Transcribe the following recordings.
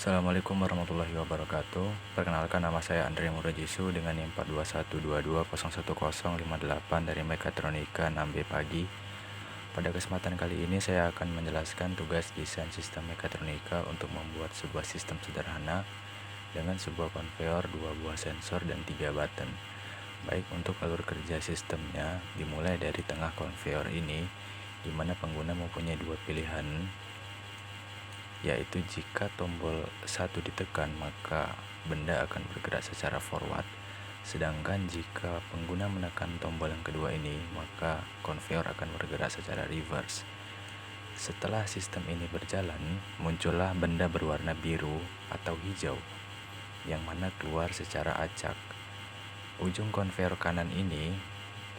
Assalamualaikum warahmatullahi wabarakatuh. Perkenalkan, nama saya Andre Murajisu dengan NIM 42122010058 dari Mekatronika 6B Pagi. Pada kesempatan kali ini saya akan menjelaskan tugas desain sistem mekatronika untuk membuat sebuah sistem sederhana dengan sebuah konveyor, 2 buah sensor, dan 3 button. Baik, untuk alur kerja sistemnya dimulai dari tengah konveyor ini, di mana pengguna mempunyai dua pilihan, yaitu jika tombol 1 ditekan maka benda akan bergerak secara forward, sedangkan jika pengguna menekan tombol yang kedua ini maka konveyor akan bergerak secara reverse. Setelah sistem ini berjalan, muncullah benda berwarna biru atau hijau yang mana keluar secara acak. Ujung konveyor kanan ini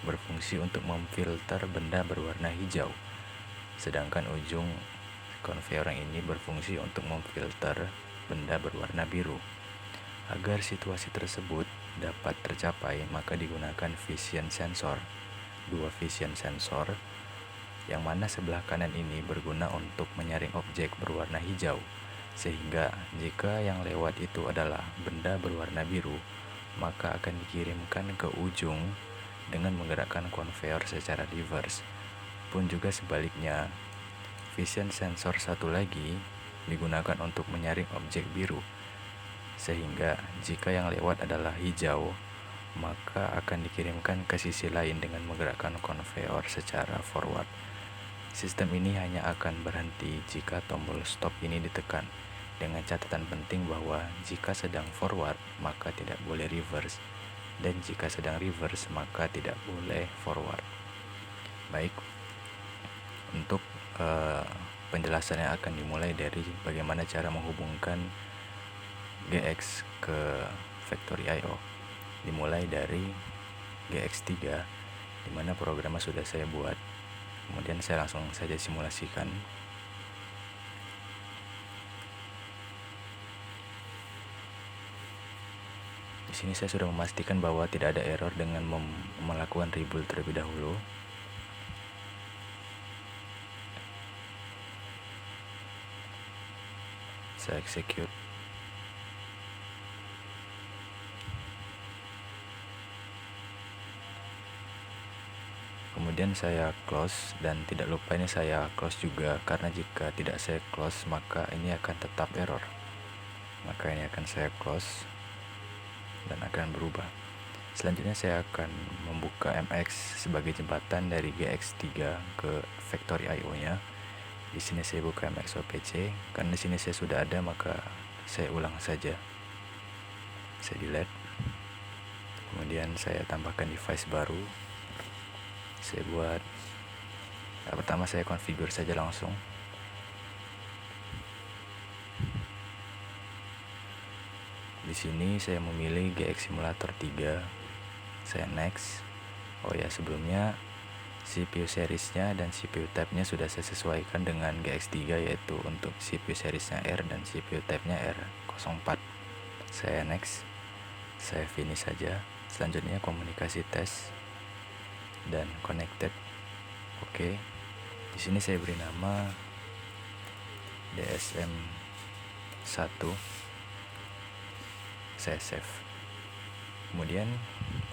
berfungsi untuk memfilter benda berwarna hijau, sedangkan ujung konveyor yang ini berfungsi untuk memfilter benda berwarna biru. Agar situasi tersebut dapat tercapai, maka digunakan vision sensor. 2 vision sensor yang mana sebelah kanan ini berguna untuk menyaring objek berwarna hijau, sehingga jika yang lewat itu adalah benda berwarna biru, maka akan dikirimkan ke ujung dengan menggerakkan konveyor secara reverse. Pun juga sebaliknya, vision sensor satu lagi digunakan untuk menyaring objek biru, sehingga jika yang lewat adalah hijau, maka akan dikirimkan ke sisi lain dengan menggerakkan konveyor secara forward. Sistem ini hanya akan berhenti jika tombol stop ini ditekan, dengan catatan penting bahwa jika sedang forward maka tidak boleh reverse, dan jika sedang reverse maka tidak boleh forward. Baik, untuk penjelasannya akan dimulai dari bagaimana cara menghubungkan GX ke Factory I/O. Dimulai dari GX3, dimana programnya sudah saya buat. Kemudian saya langsung saja simulasikan. Di sini saya sudah memastikan bahwa tidak ada error dengan melakukan reboot terlebih dahulu. Saya execute. Kemudian saya close, dan tidak lupa ini saya close juga, karena jika tidak saya close maka ini akan tetap error. Maka ini akan saya close dan akan berubah. Selanjutnya saya akan membuka MX sebagai jembatan dari GX3 ke Factory I/O nya. Di sini saya buka MX OPC, karena di sini saya sudah ada maka saya ulang saja. Saya delete. Kemudian saya tambahkan device baru. Saya buat pertama saya configure saja langsung. Di sini saya memilih GX Simulator 3. Saya next. Oh ya, sebelumnya CPU seriesnya dan CPU type-nya sudah saya sesuaikan dengan GX3, yaitu untuk CPU seriesnya R dan CPU type-nya R04. Saya next. Saya finish saja. Selanjutnya komunikasi tes dan connected. Oke. Di sini saya beri nama DSM1. Saya save. Kemudian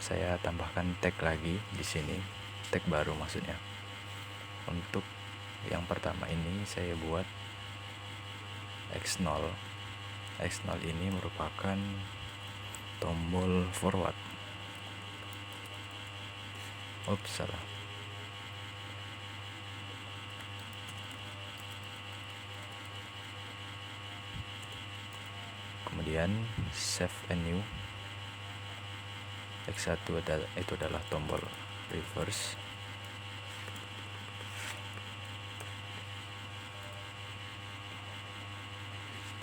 saya tambahkan tag lagi di sini, tag baru maksudnya. Untuk yang pertama ini saya buat X0. X0 ini merupakan tombol forward. Salah. Kemudian save and new. X1 itu adalah tombol reverse.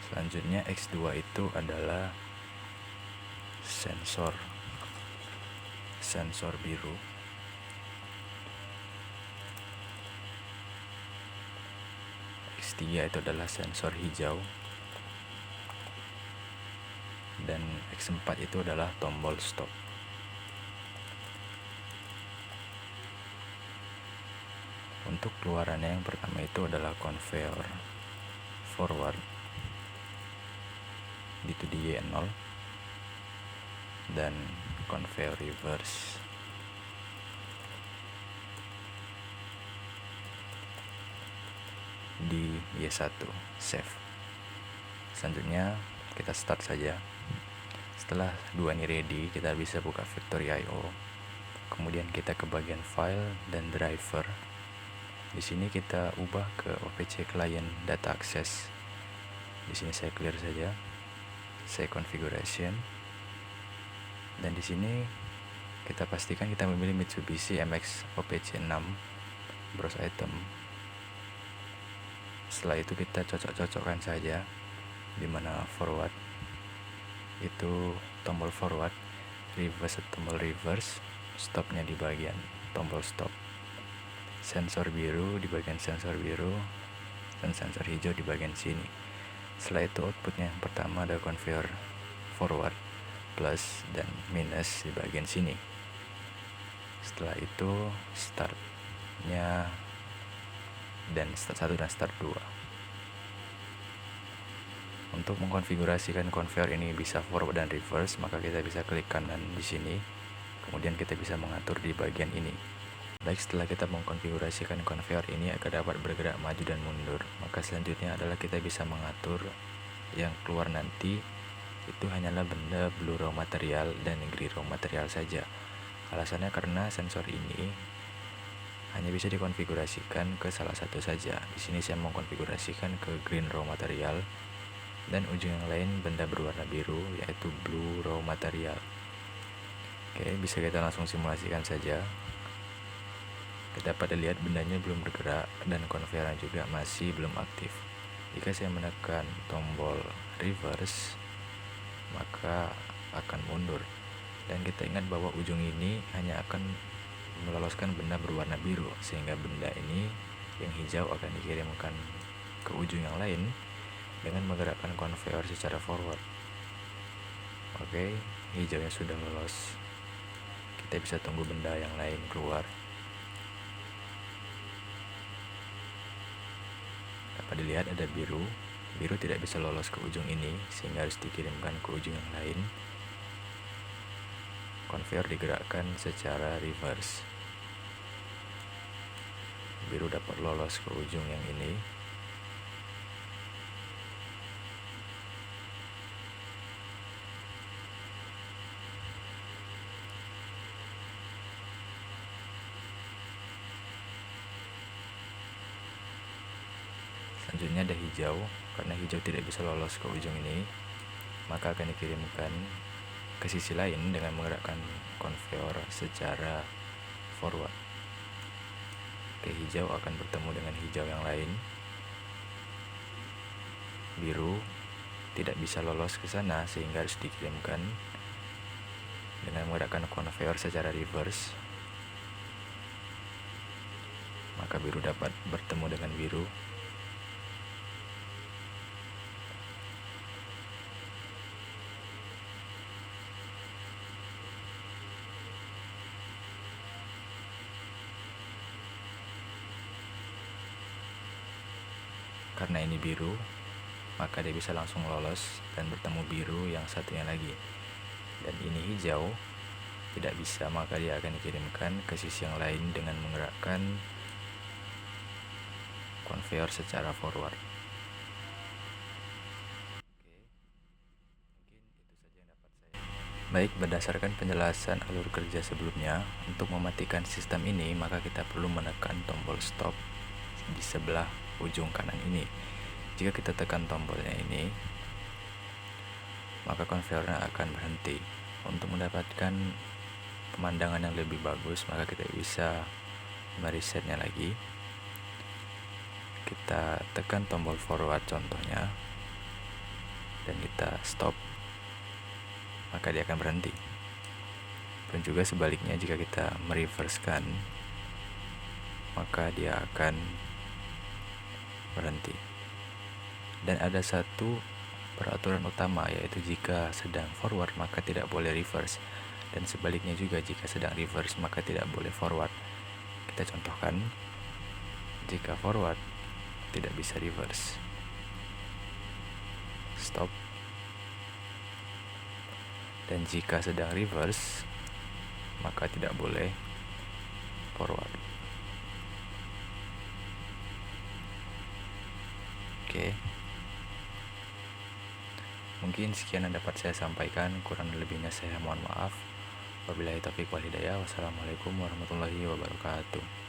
Selanjutnya X2 itu adalah sensor biru. X3 itu adalah sensor hijau, dan X4 itu adalah tombol stop. Untuk keluarannya yang pertama itu adalah konveyor forward. itu di Y0, dan conveyor reverse di Y1. Save. Selanjutnya kita start saja. Setelah dua ini ready, kita bisa buka Factory.io. Kemudian kita ke bagian file dan driver. Di sini kita ubah ke OPC client data access. Di sini saya clear saja. Saya configuration. Dan di sini kita pastikan kita memilih Mitsubishi MX OPC 6 browse item. Setelah itu kita cocok-cocokkan saja di mana forward itu tombol forward, reverse tombol reverse, stopnya di bagian tombol stop, sensor biru di bagian sensor biru, dan sensor hijau di bagian sini. Setelah itu outputnya yang pertama ada conveyor forward, plus dan minus di bagian sini. Setelah itu startnya dan start 1 dan start 2. Untuk mengkonfigurasikan conveyor ini bisa forward dan reverse, maka kita bisa klik kanan di sini. Kemudian kita bisa mengatur di bagian ini. Baik, setelah kita mengkonfigurasikan conveyor ini agar dapat bergerak maju dan mundur, maka selanjutnya adalah kita bisa mengatur yang keluar nanti itu hanyalah benda blue raw material dan green raw material saja. Alasannya karena sensor ini hanya bisa dikonfigurasikan ke salah satu saja. Di sini saya mengkonfigurasikan ke green raw material, dan ujung yang lain benda berwarna biru yaitu blue raw material. Oke, bisa kita langsung simulasikan saja. Kita dapat lihat bendanya belum bergerak dan conveyornya juga masih belum aktif. Jika saya menekan tombol reverse, maka akan mundur. Dan kita ingat bahwa ujung ini hanya akan meloloskan benda berwarna biru, sehingga benda ini yang hijau akan dikirimkan ke ujung yang lain dengan menggerakkan conveyor secara forward. Oke, hijaunya sudah lolos. Kita bisa tunggu benda yang lain keluar. Dapat dilihat ada biru. Biru tidak bisa lolos ke ujung ini, sehingga harus dikirimkan ke ujung yang lain. Conveyor digerakkan secara reverse. Biru dapat lolos ke ujung yang ini. Selanjutnya ada hijau. Karena hijau tidak bisa lolos ke ujung ini, maka akan dikirimkan ke sisi lain dengan menggerakkan conveyor secara forward. Oke, hijau akan bertemu dengan hijau yang lain. Biru tidak bisa lolos ke sana, sehingga harus dikirimkan dengan menggerakkan conveyor secara reverse. Maka biru dapat bertemu dengan biru. Karena ini biru, maka dia bisa langsung lolos dan bertemu biru yang satunya lagi. Dan ini hijau, tidak bisa, maka dia akan dikirimkan ke sisi yang lain dengan menggerakkan conveyor secara forward. Baik, berdasarkan penjelasan alur kerja sebelumnya, untuk mematikan sistem ini, maka kita perlu menekan tombol stop di sebelah ujung kanan ini. Jika kita tekan tombolnya ini, maka conveyornya akan berhenti. Untuk mendapatkan pemandangan yang lebih bagus, maka kita bisa meresetnya lagi. Kita tekan tombol forward contohnya, dan kita stop, maka dia akan berhenti. Dan juga sebaliknya, jika kita mereversekan, maka dia akan berhenti. Dan ada satu peraturan utama, yaitu jika sedang forward maka tidak boleh reverse, dan sebaliknya juga, jika sedang reverse maka tidak boleh forward. Kita contohkan, jika forward tidak bisa reverse. Stop. Dan jika sedang reverse, maka tidak boleh forward. Oke. Mungkin sekian yang dapat saya sampaikan, kurang lebihnya saya mohon maaf. Wabillahi taufiq wal hidayah. Wassalamualaikum warahmatullahi wabarakatuh.